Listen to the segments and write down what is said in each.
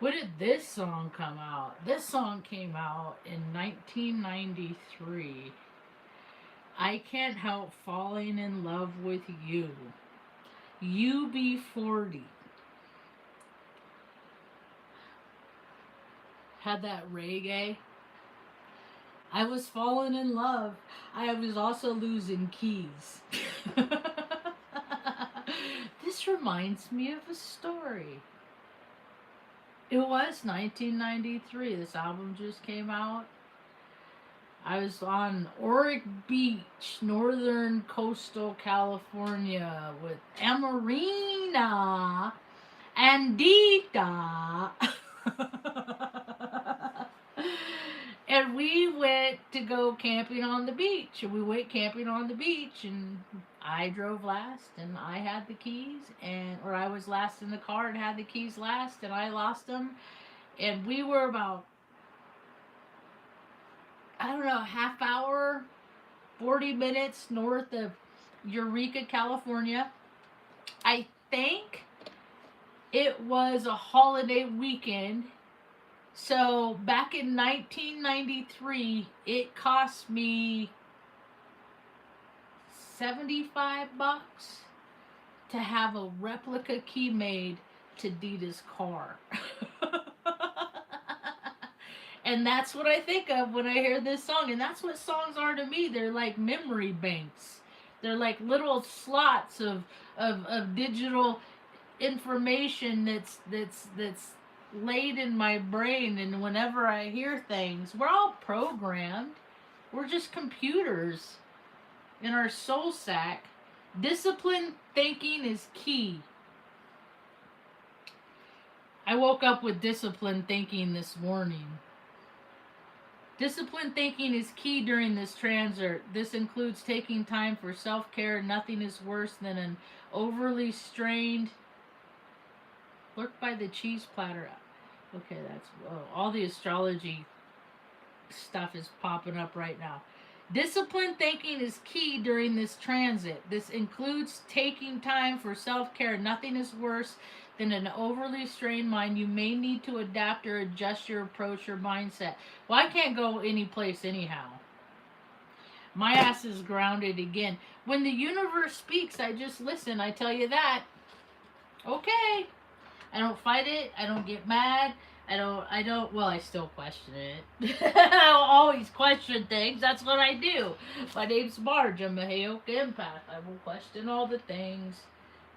When did this song come out? This song came out in 1993. I Can't Help Falling in Love with You. UB40 had that reggae. I was falling in love. I was also losing keys. This reminds me of a story. It was 1993. This album just came out. I was on Oric Beach, northern coastal California with Amarina and Dita. And we went to go camping on the beach. And we went camping on the beach, and I drove last, and I had the keys, or I was last in the car and had the keys last, and I lost them. And we were about, I don't know, half hour, 40 minutes north of Eureka, California. I think it was a holiday weekend. So back in 1993, it cost me $75 to have a replica key made to Dita's car. And that's what I think of when I hear this song. And that's what songs are to me. They're like memory banks. They're like little slots of digital information that's laid in my brain. And whenever I hear things, we're all programmed. We're just computers in our soul sack. Disciplined thinking is key. I woke up with disciplined thinking this morning. Disciplined thinking is key during this transit. This includes taking time for self-care. Nothing is worse than an overly strained... Lurked by the cheese platter. Okay, that's... all the astrology stuff is popping up right now. Disciplined thinking is key during this transit. This includes taking time for self-care. Nothing is worse than an overly strained mind. You may need to adapt or adjust your approach or mindset. Well, I can't go any place anyhow. My ass is grounded again. When the universe speaks, I just listen. I tell you that. Okay. I don't fight it. I don't get mad. Well, I still question it. I'll always question things. That's what I do. My name's Marge. I'm a Heyoka empath. I will question all the things.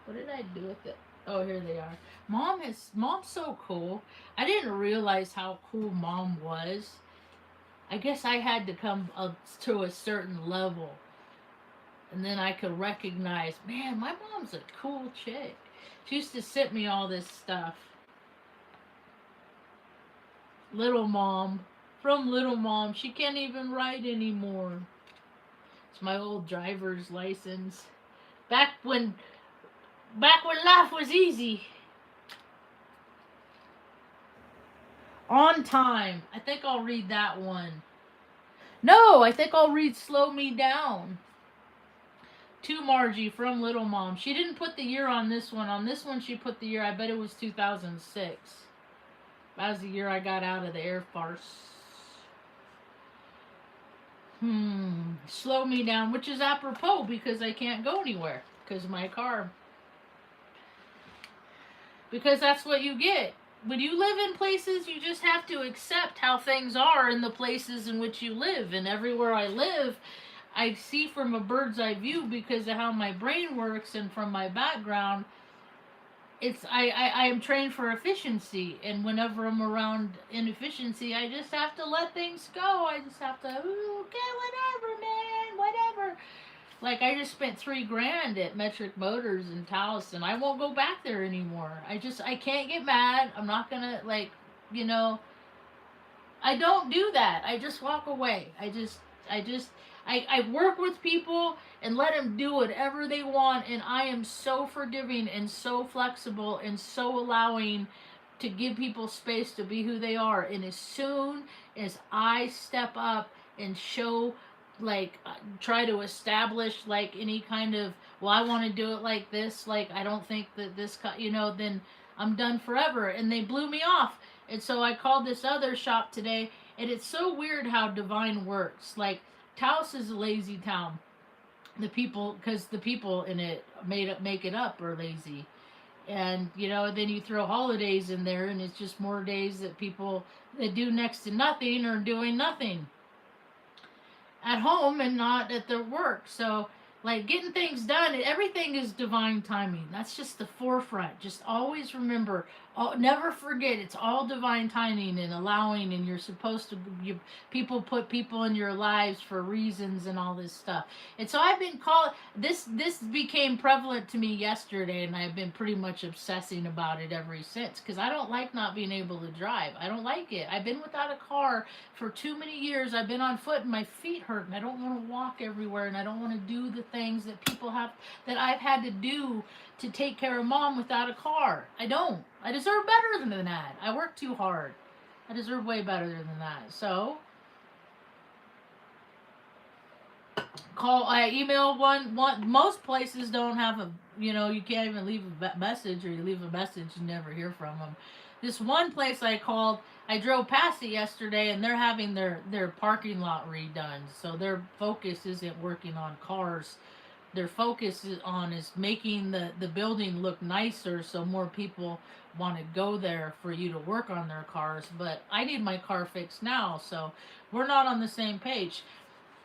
What did I do with it? Oh, here they are. Mom's so cool. I didn't realize how cool Mom was. I guess I had to come up to a certain level. And then I could recognize, man, my mom's a cool chick. She used to send me all this stuff. Little Mom. From Little Mom. She can't even write anymore. It's my old driver's license. Back when life was easy. On Time. I think I'll read that one. No, I think I'll read Slow Me Down. To Margie from Little Mom. She didn't put the year on this one. On this one, she put the year. I bet it was 2006. That was the year I got out of the Air Force. Slow Me Down, which is apropos because I can't go anywhere because of my car. Because that's what you get. When you live in places, you just have to accept how things are in the places in which you live. And everywhere I live, I see from a bird's eye view because of how my brain works and from my background. I am trained for efficiency, and whenever I'm around inefficiency, I just have to let things go. I just have to, okay, whatever, man, whatever. Like, I just spent $3,000 at Metric Motors in Taos, and I won't go back there anymore. I can't get mad. I'm not gonna, I don't do that. I just walk away. I work with people and let them do whatever they want, and I am so forgiving and so flexible and so allowing to give people space to be who they are. And as soon as I step up and show, try to establish, any kind of, well, I want to do it like this, I don't think that this, then I'm done forever. And they blew me off. And so I called this other shop today, and it's so weird how divine works. Like, Taos is a lazy town. The people, because the people in it make it up are lazy. And then you throw holidays in there, and it's just more days that people that do next to nothing are doing nothing at home and not at their work. So, like, getting things done, everything is divine timing. That's just the forefront. Just always remember, never forget, it's all divine timing and allowing, and you're supposed to, people put people in your lives for reasons and all this stuff. And so I've been called, this became prevalent to me yesterday, and I've been pretty much obsessing about it ever since, because I don't like not being able to drive. I don't like it. I've been without a car for too many years. I've been on foot and my feet hurt, and I don't want to walk everywhere, and I don't want to do the things that people have, that I've had to do to take care of mom without a car. I don't. I deserve better than that. I work too hard. I deserve way better than that. So I email one. Most places don't have a, you can't even leave a message, or you leave a message and never hear from them. This one place I called, I drove past it yesterday, and they're having their parking lot redone. So their focus isn't working on cars. Their focus is making the building look nicer, so more people want to go there for you to work on their cars. But I need my car fixed now, so we're not on the same page.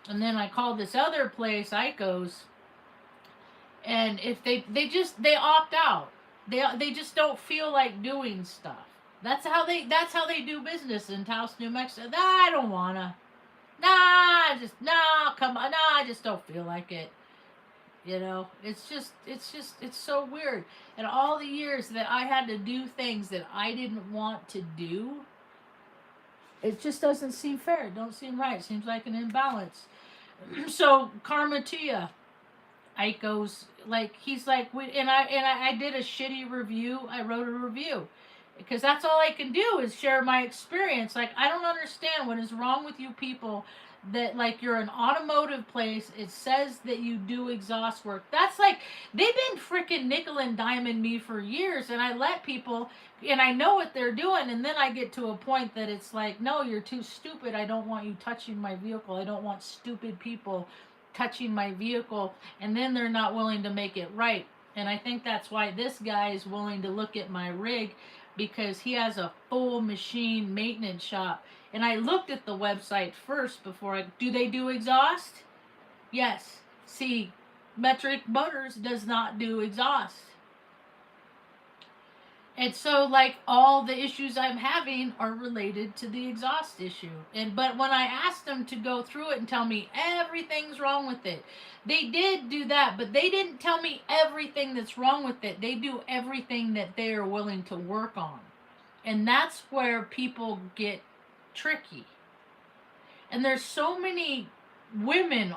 And then I called this other place, Ico's, and if they opt out. They just don't feel like doing stuff. That's how they do business in Taos, New Mexico. Nah, I don't wanna. Come on, I just don't feel like it. It's so weird. And all the years that I had to do things that I didn't want to do, it just doesn't seem fair. It don't seem right. It seems like an imbalance. So karma to ya. Ike goes, like, he's like, I did a shitty review. I wrote a review because that's all I can do is share my experience. Like, I don't understand what is wrong with you people that, like, you're an automotive place. It says that you do exhaust work. That's like, they've been freaking nickel and diming me for years, and I let people, and I know what they're doing, and then I get to a point that it's like, no, you're too stupid. I don't want you touching my vehicle. I don't want stupid people touching my vehicle, and then they're not willing to make it right. And I think that's why this guy is willing to look at my rig, because he has a full machine maintenance shop. And I looked at the website first before do they do exhaust? Yes. See, Metric Motors does not do exhaust. And so, like, all the issues I'm having are related to the exhaust issue. But when I asked them to go through it and tell me everything's wrong with it, they did do that, but they didn't tell me everything that's wrong with it. They do everything that they are willing to work on. And that's where people get tricky. And there's so many women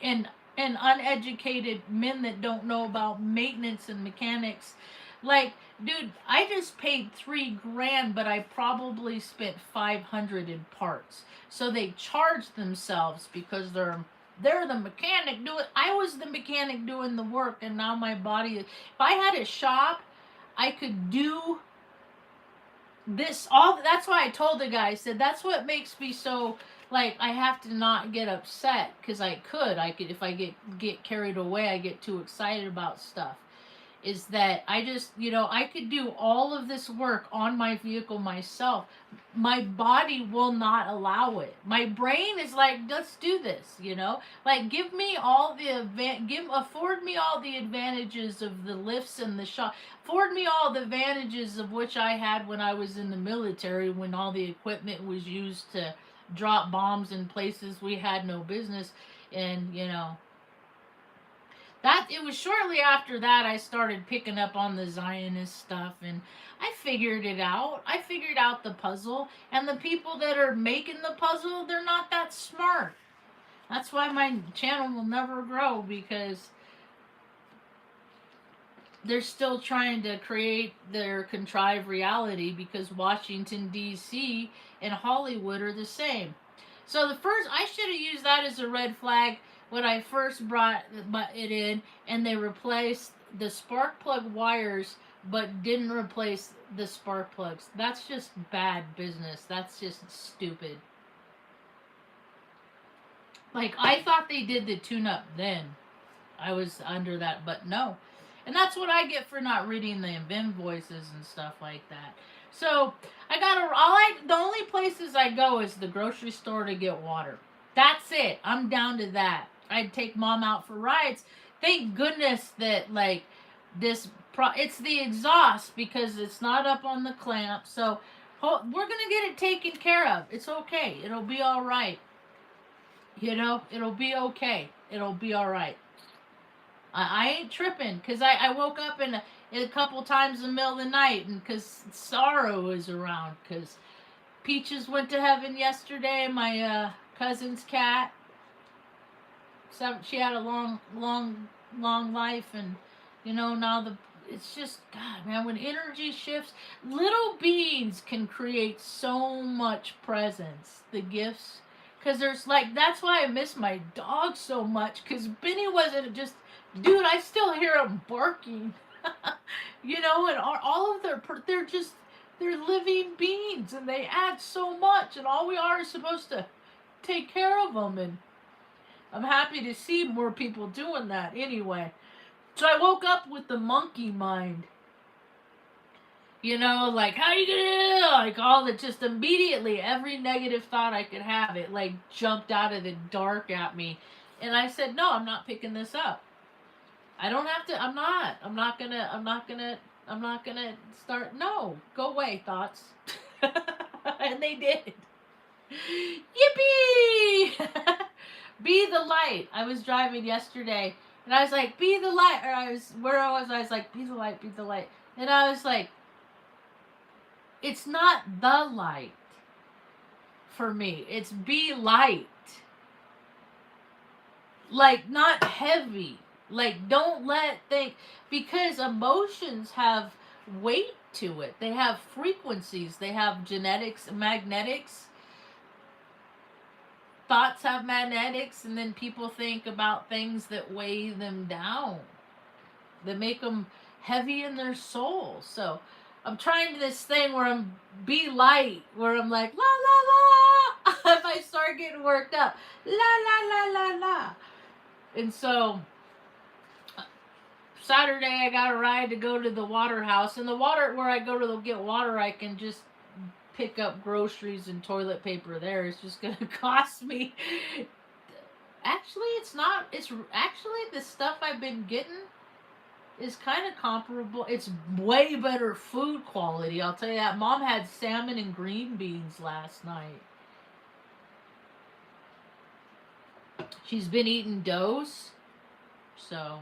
and uneducated men that don't know about maintenance and mechanics. Like, dude, I just paid $3,000, but I probably spent $500 in parts. So they charge themselves because they're the mechanic doing. I was the mechanic doing the work, and now my body. If I had a shop, I could do this all. That's why I told the guy. I said that's what makes me so. Like, I have to not get upset, because I could if I get carried away, I get too excited about stuff. Is that I just, I could do all of this work on my vehicle myself. My body will not allow it. My brain is like, let's do this, like, afford me all the advantages of the lifts and the shop. Afford me all the advantages of which I had when I was in the military, when all the equipment was used to drop bombs in places we had no business. And, that it was shortly after that I started picking up on the Zionist stuff, and I figured it out. I figured out the puzzle, and the people that are making the puzzle, they're not that smart. That's why my channel will never grow, because they're still trying to create their contrived reality, because Washington, D.C. and Hollywood are the same. So I should have used that as a red flag when I first brought it in, and they replaced the spark plug wires but didn't replace the spark plugs. That's just bad business. That's just stupid. Like, I thought they did the tune-up then. I was under that, but no. And that's what I get for not reading the invoices and stuff like that. So the only places I go is the grocery store to get water. That's it. I'm down to that. I'd take mom out for rides. Thank goodness that like it's the exhaust because it's not up on the clamp. So we're gonna get it taken care of. It's okay. It'll be all right. It'll be okay. It'll be all right. I ain't tripping because I woke up in a couple times in the middle of the night and because sorrow is around because Peaches went to heaven yesterday. My cousin's cat. So she had a long life, and now it's just God, man. When energy shifts, little beings can create so much presence. The gifts, because that's why I miss my dog so much. Because Benny wasn't just, dude. I still hear him barking. And all of they're living beings, and they add so much, and all we are is supposed to take care of them. And I'm happy to see more people doing that anyway. So I woke up with the monkey mind. Like, how you gonna, like, all the, just immediately, every negative thought I could have, it, like, jumped out of the dark at me. And I said, no, I'm not picking this up. I don't have to, I'm not gonna start, no, go away, thoughts. And they did. Yippee! Be the light. I was driving yesterday, and I was like, be the light. Or I was like, be the light, be the light. And I was like, it's not the light for me. It's be light. Like, not heavy. Like, don't because emotions have weight to it. They have frequencies. They have genetics, magnetics. Thoughts have magnetics, and then people think about things that weigh them down, that make them heavy in their soul. So I'm trying this thing where I'm be light, where I'm like la la la. If I start getting worked up, la la la la la. And so Saturday I got a ride to go to the water house, and the water where I go to get water, I can just pick up groceries and toilet paper there. It's just gonna cost me. Actually, it's not. It's actually the stuff I've been getting is kind of comparable. It's way better food quality, I'll tell you that. Mom had salmon and green beans last night. She's been eating doughs, so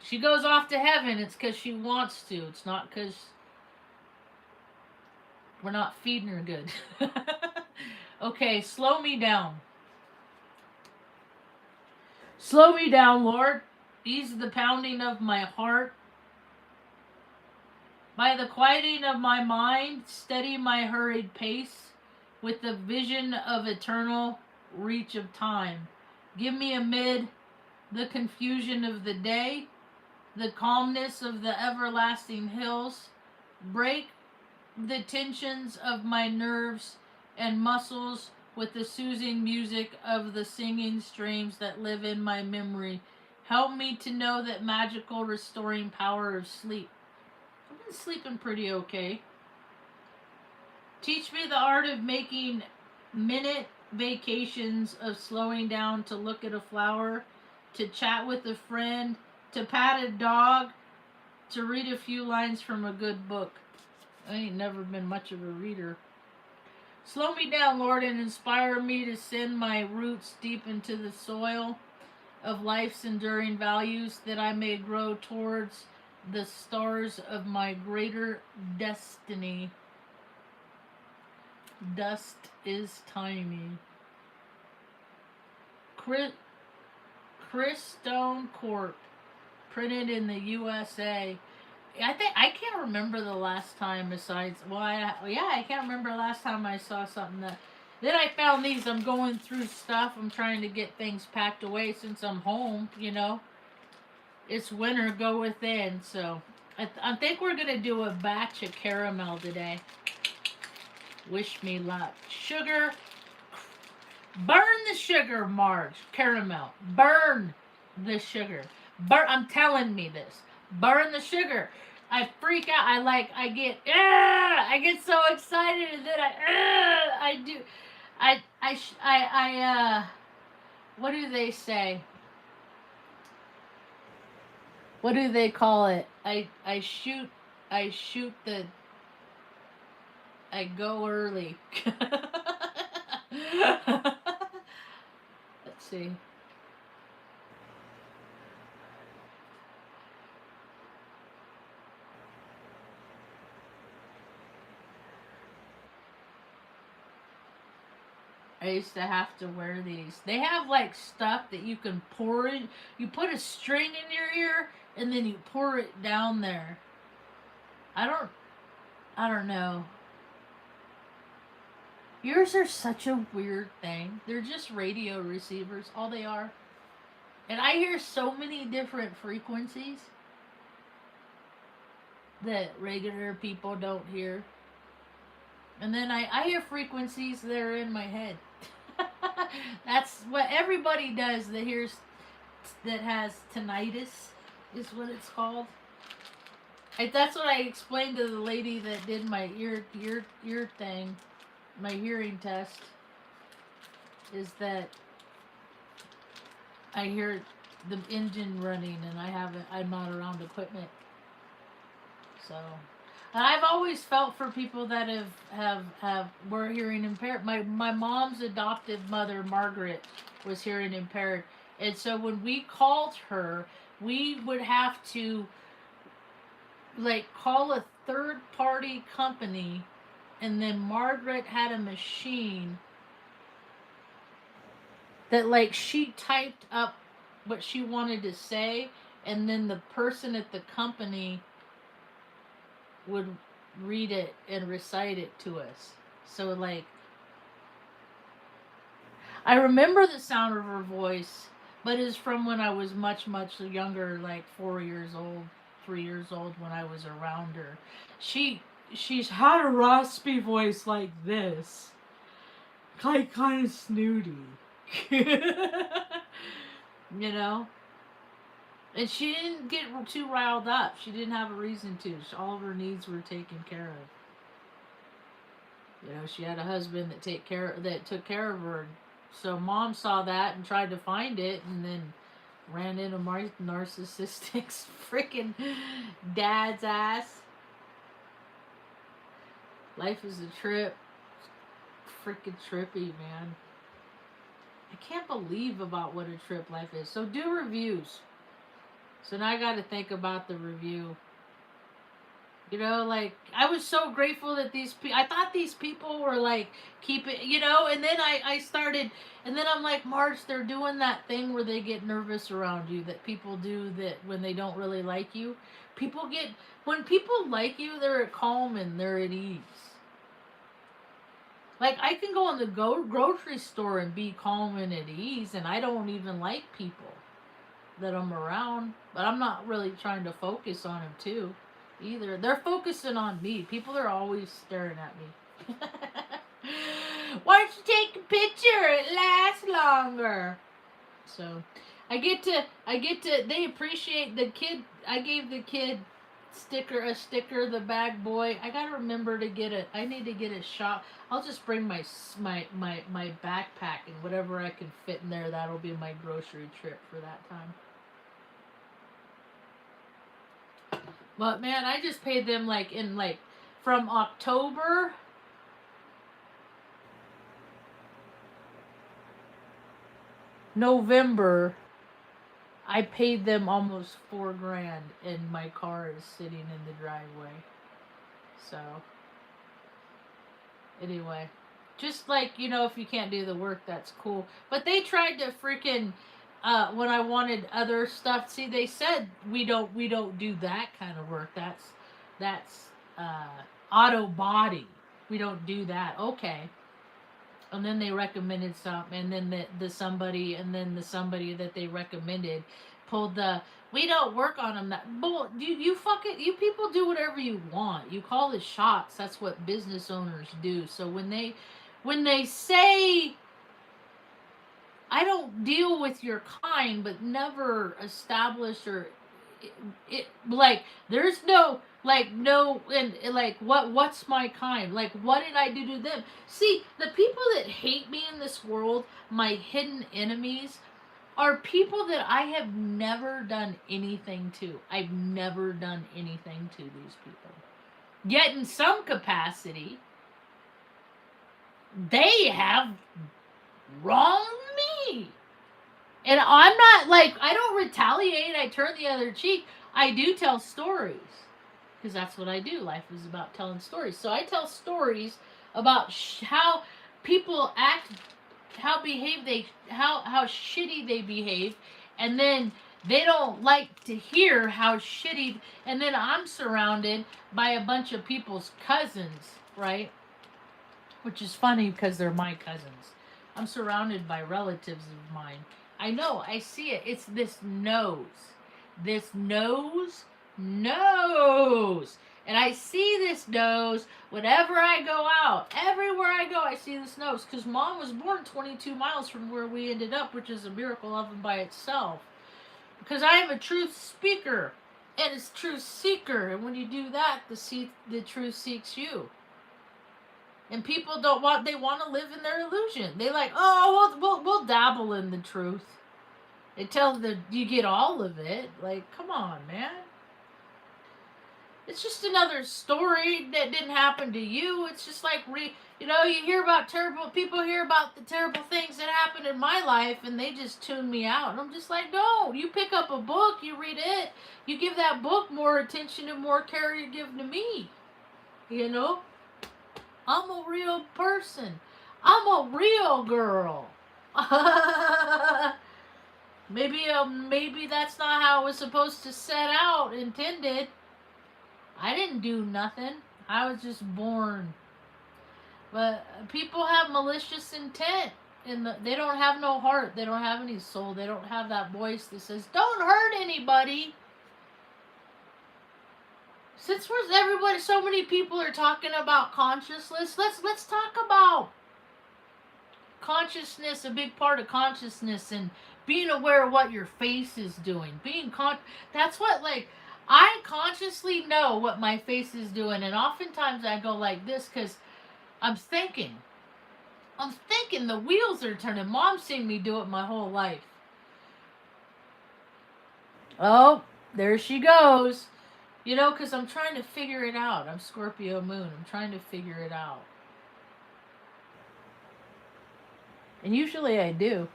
she goes off to heaven. It's because she wants to. It's not because we're not feeding her good. Okay, slow me down. Slow me down, Lord. Ease the pounding of my heart. By the quieting of my mind, steady my hurried pace with the vision of eternal reach of time. Give me amid the confusion of the day, the calmness of the everlasting hills. Break the tensions of my nerves and muscles with the soothing music of the singing streams that live in my memory. Help me to know that magical restoring power of sleep. I've been sleeping pretty okay. Teach me the art of making minute vacations, of slowing down to look at a flower, to chat with a friend, to pat a dog, to read a few lines from a good book. I ain't never been much of a reader. Slow me down, Lord, and inspire me to send my roots deep into the soil of life's enduring values, that I may grow towards the stars of my greater destiny. Dust is tiny. Chris Stone Corp, printed in the USA. I can't remember the last time besides, I can't remember the last time I saw something that. Then I found these. I'm going through stuff. I'm trying to get things packed away since I'm home, It's winter, go within, so I think we're gonna do a batch of caramel today. Wish me luck. Sugar. Burn the sugar, Marge. Caramel. Burn the sugar. I'm telling me this. Burn the sugar. I freak out. I get so excited, and then I do. What do they say? What do they call it? I shoot the, I go early. Let's see. I used to have to wear these. They have like stuff that you can pour in. You put a string in your ear and then you pour it down there. I don't I don't know. Ears are such a weird thing. They're just radio receivers, all they are. And I hear so many different frequencies that regular people don't hear. And then I hear frequencies that are in my head. That's what everybody does that hears, that has tinnitus, is what it's called. That's what I explained to the lady that did my ear thing, my hearing test, is that I hear the engine running and I'm not around equipment. So, and I've always felt for people that were hearing impaired. My mom's adoptive mother, Margaret, was hearing impaired, and so when we called her, we would have to like call a third party company, and then Margaret had a machine that like she typed up what she wanted to say, and then the person at the company would read it and recite it to us. So like I remember the sound of her voice, but it's from when I was much younger, like 4 years old, 3 years old, when I was around her. She's had a raspy voice like this, kind of snooty. You know? And she didn't get too riled up. She didn't have a reason to. All of her needs were taken care of. You know, she had a husband that took care of her. So mom saw that and tried to find it, and then ran into my narcissistic freaking dad's ass. Life is a trip. Freaking trippy, man. I can't believe about what a trip life is. So do reviews. So now I got to think about the review. You know, like, I was so grateful that I thought these people were like, keep it, you know, and then I started, and then I'm like, Marge, they're doing that thing where they get nervous around you, that people do, that when they don't really like you. When people like you, they're calm and they're at ease. Like, I can go in the grocery store and be calm and at ease, and I don't even like people that I'm around, but I'm not really trying to focus on them too either. They're focusing on me. People are always staring at me. Why don't you take a picture? It lasts longer. So I get to they appreciate the kid. I gave the kid a sticker, the bag boy. I gotta remember to I need to get a shot. I'll just bring my backpack, and whatever I can fit in there, that'll be my grocery trip for that time. But man, I just paid them from October November. I paid them almost $4,000, and my car is sitting in the driveway. So anyway, just like, you know, if you can't do the work, that's cool. But they tried to freaking when I wanted other stuff. See, they said we don't do that kind of work. That's auto body. We don't do that. Okay. And then they recommended something, and then the somebody that they recommended pulled the We don't work on them. That bull. You fucking you people do whatever you want. You call the shots. That's what business owners do. So when they say I don't deal with your kind, but never establish or it like there's no like no and like what's my kind, like what did I do to them? See, the people that hate me in this world, my hidden enemies, are people that I have never done anything to. I've never done anything to these people, yet in some capacity they have wronged me. And I'm not like, I don't retaliate, I turn the other cheek. I do tell stories. Because that's what I do. Life is about telling stories. So I tell stories about how people act, how shitty they behave, and then they don't like to hear how shitty, and then I'm surrounded by a bunch of people's cousins, right? Which is funny because they're my cousins. I'm surrounded by relatives of mine. I know, I see it. It's this nose. This nose. And I see this nose whenever I go out. Everywhere I go, I see this nose. Because Mom was born 22 miles from where we ended up, which is a miracle of and by itself. Because I am a truth speaker and a truth seeker. And when you do that, the truth seeks you. And people don't want, they want to live in their illusion. They like, oh, we'll dabble in the truth. They tell that you get all of it. Like, come on, man. It's just another story that didn't happen to you. It's just like, you hear about people hear about the terrible things that happened in my life and they just tune me out. And I'm just like, no, you pick up a book, you read it, you give that book more attention and more care you give to me. You know? I'm a real person. I'm a real girl. Maybe that's not how it was supposed to set out, intended. I didn't do nothing. I was just born. But people have malicious intent. They don't have no heart. They don't have any soul. They don't have that voice that says, don't hurt anybody. Since so many people are talking about consciousness, let's talk about consciousness, a big part of consciousness, and being aware of what your face is doing. That's what, like, I consciously know what my face is doing, and oftentimes I go like this because I'm thinking the wheels are turning. Mom's seen me do it my whole life. Oh, there she goes. Because I'm trying to figure it out. I'm Scorpio moon. I'm trying to figure it out. And usually I do.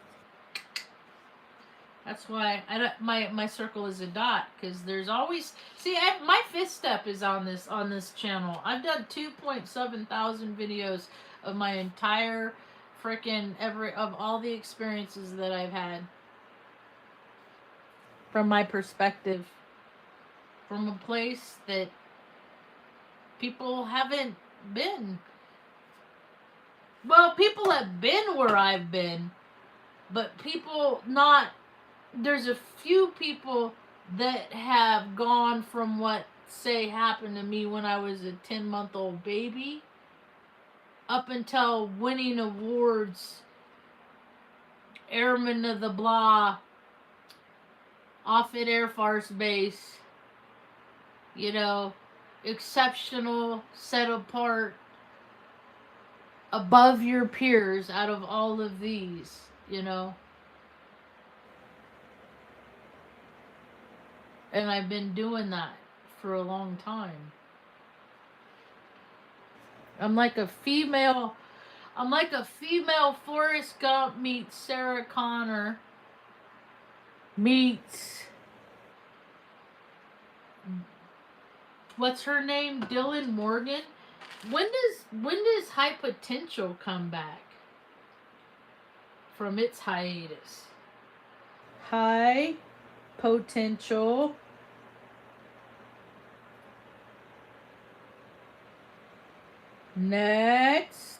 That's why my circle is a dot, because there's always my fifth step is on this channel. I've done 2.7 thousand videos of my entire freaking of all the experiences that I've had from my perspective, from a place that people haven't been. Well, people have been where I've been, but people not. There's a few people that have gone from what, say, happened to me when I was a 10-month-old baby up until winning awards, Airman of the Blah, Offutt Air Force Base, exceptional, set apart, above your peers out of all of these, And I've been doing that for a long time. I'm like a female Forrest Gump meets Sarah Connor meets, what's her name? Dylan Morgan. When does High Potential come back from its hiatus? High Potential next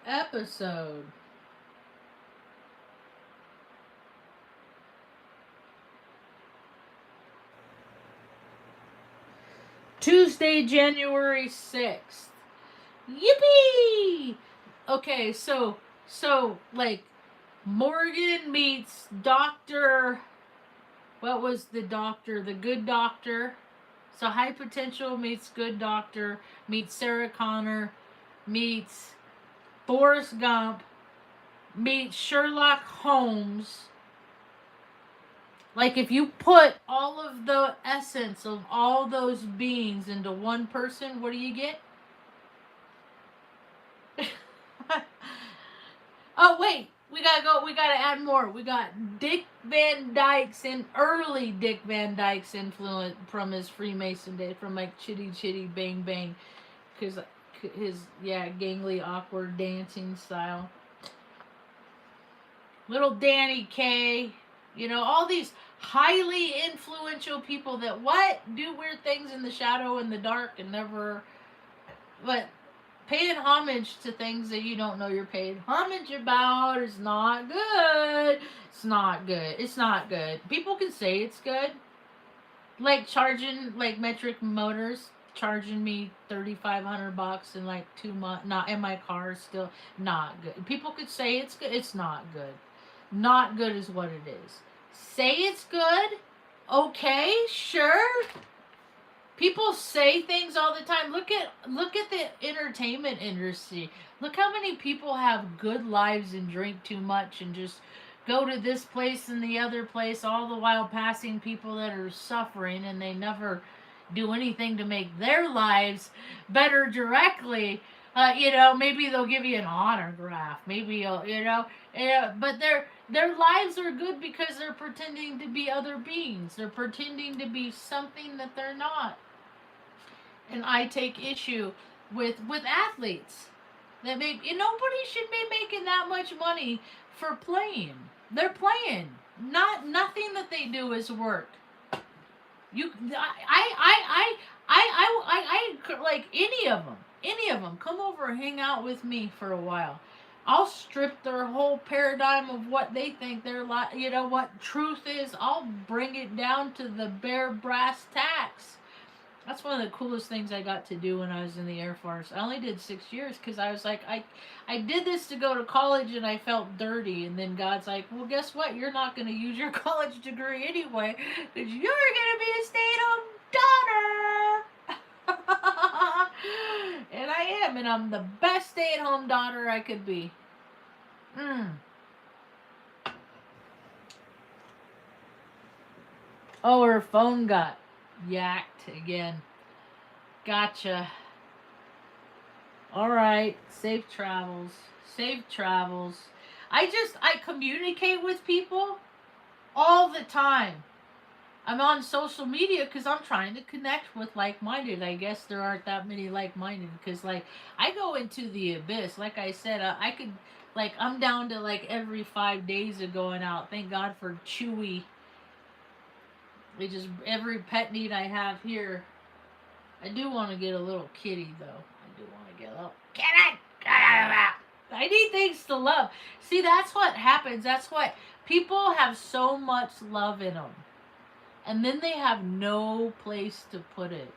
episode. Tuesday, January 6th. Yippee! Okay, so like Morgan meets Dr. What was the doctor? The good doctor. So high potential meets good doctor, meets Sarah Connor, meets Forrest Gump, meets Sherlock Holmes. Like if you put all of the essence of all those beings into one person, what do you get? Oh wait, we gotta go. We gotta add more. We got Dick Van Dyke's and early Dick Van Dyke's influence from his Freemason days, from like Chitty Chitty Bang Bang, because his gangly awkward dancing style. Little Danny Kaye, all these highly influential people that do weird things in the shadow and the dark and never, but paying homage to things that you don't know you're paying homage about is not good. It's not good. It's not good. People can say it's good. Like charging, like Metric Motors charging me $3,500 in like 2 months. Not in my car. Still not good. People could say it's good. It's not good. Not good is what it is. Say it's good. Okay, sure. People say things all the time. Look at the entertainment industry. Look how many people have good lives and drink too much and just go to this place and the other place, all the while passing people that are suffering, and they never do anything to make their lives better directly. Maybe they'll give you an autograph. Maybe but their lives are good because they're pretending to be other beings. They're pretending to be something that they're not. And I take issue with athletes that make, nobody should be making that much money for playing. They're playing. Nothing that they do is work. I like any of them. Come over and hang out with me for a while. I'll strip their whole paradigm of what they think their life, what truth is. I'll bring it down to the bare brass tacks. That's one of the coolest things I got to do when I was in the Air Force. I only did 6 years because I was like, I did this to go to college and I felt dirty. And then God's like, well, guess what? You're not going to use your college degree anyway because you're going to be a stay-at-home daughter. And I am. And I'm the best stay-at-home daughter I could be. Oh, her phone got yacked again. Gotcha. All right. Safe travels. Safe travels. I communicate with people all the time. I'm on social media because I'm trying to connect with like-minded. I guess there aren't that many like-minded because I go into the abyss. Like I said, I could I'm down to every 5 days of going out. Thank God for Chewy. Every pet need I have here. I do want to get a little kitty though. I do want to get a little kitty. I need things to love. See, that's what happens. That's what people have so much love in them, and then they have no place to put it.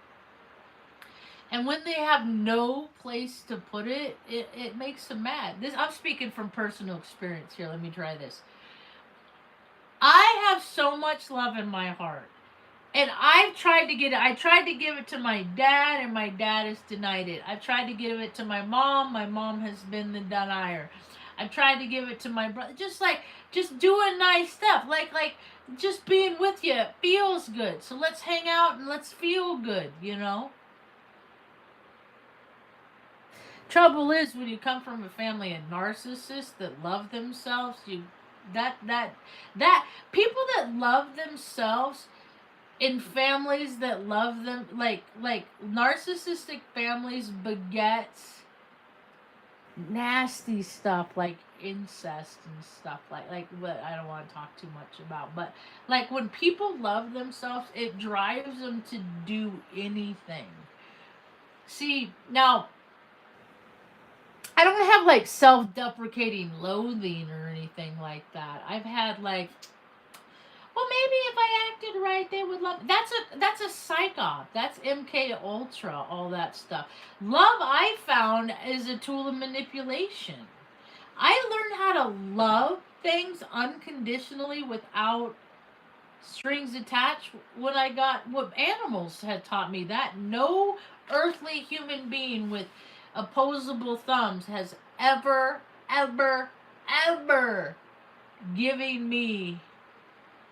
And when they have no place to put it, it makes them mad. I'm speaking from personal experience here. Let me try this. I have so much love in my heart. And I've tried to get it. I tried to give it to my dad, and my dad has denied it. I've tried to give it to my mom. My mom has been the denier. I've tried to give it to my brother. Just doing nice stuff. Just being with you feels good. So let's hang out and let's feel good, Trouble is, when you come from a family of narcissists that love themselves, that people that love themselves in families that love them, like narcissistic families begets nasty stuff like incest and stuff what I don't want to talk too much about, but when people love themselves, it drives them to do anything. See, now I don't have self-deprecating loathing or anything like that. I've had well, maybe if I acted right, they would love. That's a psyop. That's MK Ultra. All that stuff. Love, I found, is a tool of manipulation. I learned how to love things unconditionally without strings attached when I got what animals had taught me that no earthly human being with opposable thumbs has ever giving me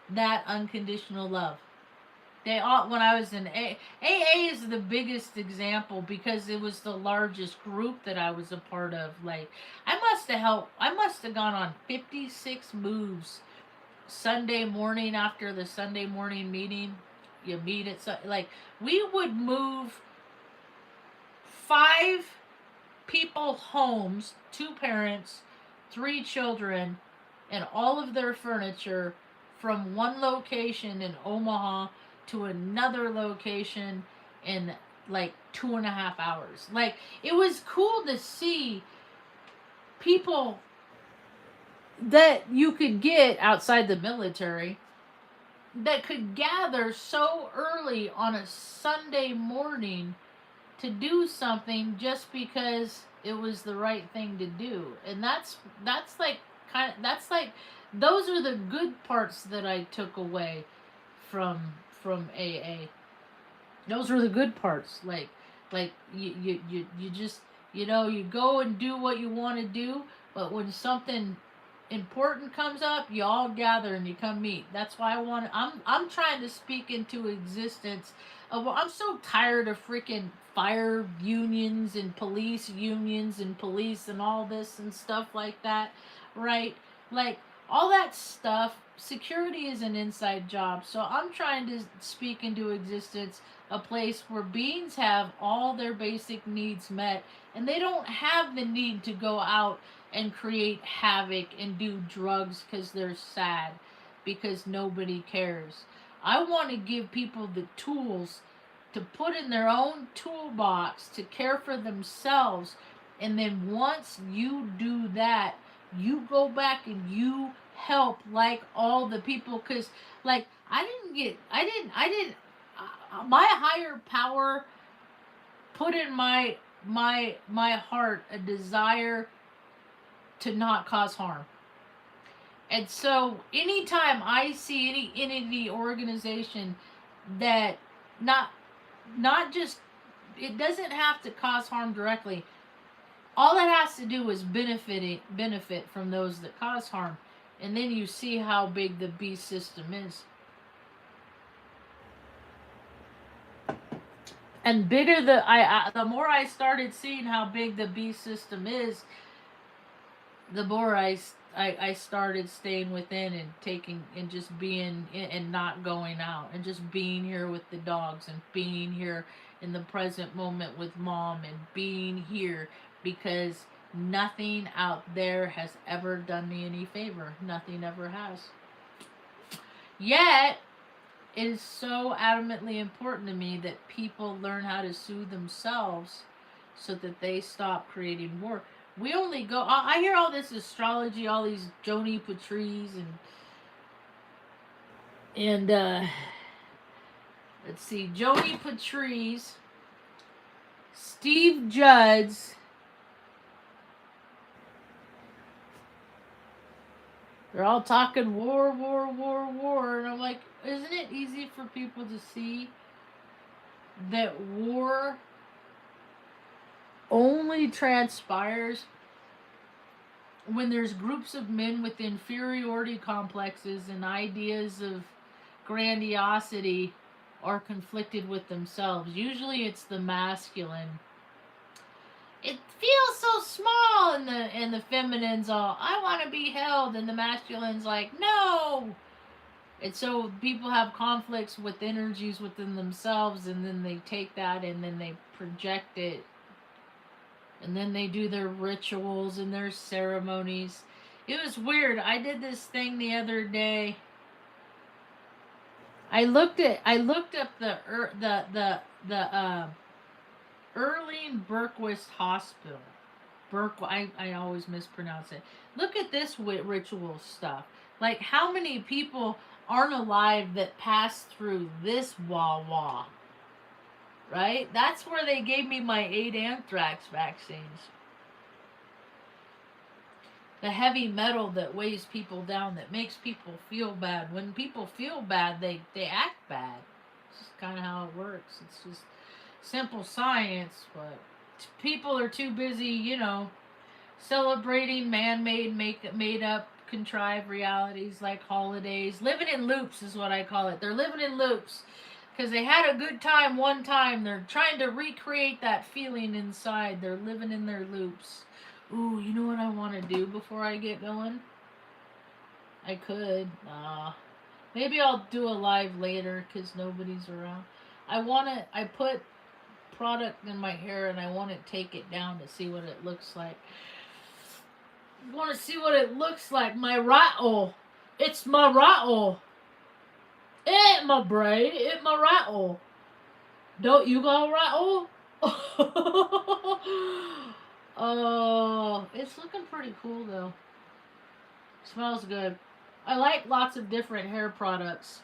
that unconditional love. They all, when I was in AA is the biggest example because it was the largest group that I was a part of. Like I must have gone on 56 moves Sunday morning after the Sunday morning meeting. You meet at, like, we would move 5 people homes, 2 parents, 3 children, and all of their furniture from one location in Omaha to another location in like 2.5 hours. Like, it was cool to see people that you could get outside the military that could gather so early on a Sunday morning to do something just because it was the right thing to do. And that's like that's like those are the good parts that I took away from AA. Those were the good parts. Like you just, you go and do what you want to do, but when something important comes up, you all gather and you come meet. That's why I'm trying to speak into existence. I'm so tired of freaking fire unions and police and all this and stuff like that, right? Like, all that stuff, security is an inside job. So I'm trying to speak into existence a place where beings have all their basic needs met and they don't have the need to go out and create havoc and do drugs because they're sad, because nobody cares. I want to give people the tools to put in their own toolbox to care for themselves, and then once you do that, you go back and you help, like, all the people. Because, like, I didn't my higher power put in my heart a desire to not cause harm. And so anytime I see any entity, organization that not just, it doesn't have to cause harm directly. All it has to do is benefit from those that cause harm. And then you see how big the beast system is. And bigger the more I started seeing how big the beast system is, the more I started staying within and taking and just being and not going out and just being here with the dogs and being here in the present moment with mom and being here, because nothing out there has ever done me any favor. Nothing ever has. Yet it is so adamantly important to me that people learn how to soothe themselves so that they stop creating war. We only go. I hear all this astrology, all these Joni Patrice and let's see, Joni Patrice, Steve Judds. They're all talking war, and I'm like, isn't it easy for people to see that war only transpires when there's groups of men with inferiority complexes and ideas of grandiosity are conflicted with themselves. Usually it's the masculine. It feels so small, and the feminine's all, I want to be held, and the masculine's like, no. And so people have conflicts with energies within themselves, and then they take that and then they project it. And then they do their rituals and their ceremonies. It was weird. I did this thing the other day. I looked up the Erling Berquist Hospital. I always mispronounce it. Look at this ritual stuff. Like, how many people aren't alive that passed through this wah-wah. Right? That's where they gave me my 8 anthrax vaccines. The heavy metal that weighs people down, that makes people feel bad. When people feel bad, they act bad. It's just kind of how it works. It's just simple science, but people are too busy, you know, celebrating man-made, made-up, contrived realities like holidays. Living in loops is what I call it. They're living in loops because they had a good time one time. They're trying to recreate that feeling inside. They're living in their loops. Ooh, you know what I want to do before I get going? I could. Maybe I'll do a live later because nobody's around. I put product in my hair and I want to take it down to see what it looks like. I want to see what it looks like. My rattle. It's my rattle. It ain't my braid. It's my rattle. Don't you got a rattle? Oh, it's looking pretty cool though. Smells good. I like lots of different hair products.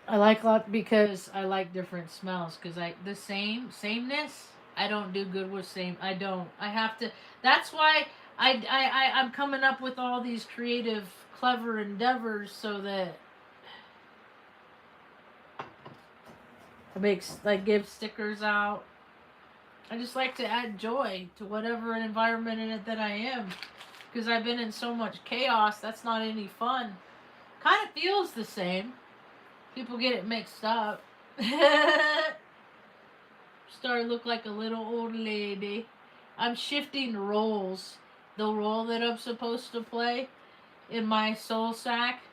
I like lot because I like different smells. Cause the sameness. I don't do good with same. I don't. I have to. That's why I'm coming up with all these creative, clever endeavors so that I give stickers out. I just like to add joy to whatever environment in it that I am. Because I've been in so much chaos, that's not any fun. Kind of feels the same. People get it mixed up. Starting to look like a little old lady. I'm shifting roles. The role that I'm supposed to play in my soul sack.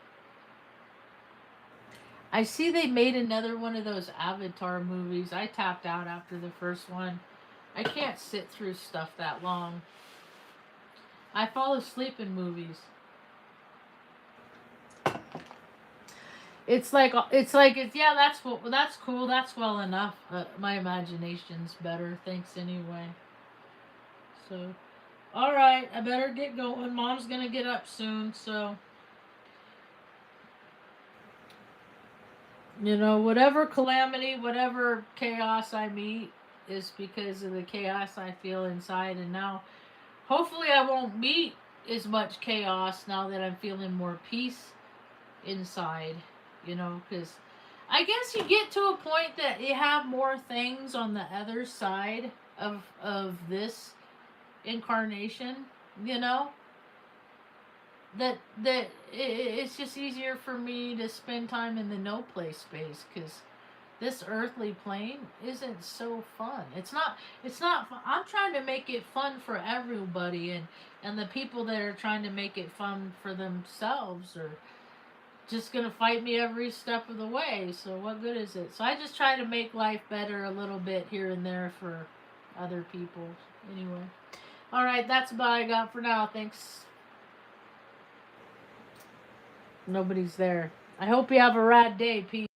I see they made another one of those Avatar movies. I tapped out after the first one. I can't sit through stuff that long. I fall asleep in movies. It's like yeah, that's cool. That's well enough. My imagination's better. Thanks anyway. So, all right, I better get going. Mom's gonna get up soon, so you know, whatever calamity, whatever chaos I meet is because of the chaos I feel inside, and now hopefully I won't meet as much chaos now that I'm feeling more peace inside, you know, because I guess you get to a point that you have more things on the other side of this incarnation, you know, that it's just easier for me to spend time in the no place space because this earthly plane isn't so fun. It's not fun. I'm trying to make it fun for everybody, and the people that are trying to make it fun for themselves are just gonna fight me every step of the way. So what good is it? So I just try to make life better a little bit here and there for other people. Anyway. Alright, that's about all I got for now. Thanks. Nobody's there. I hope you have a rad day. Peace.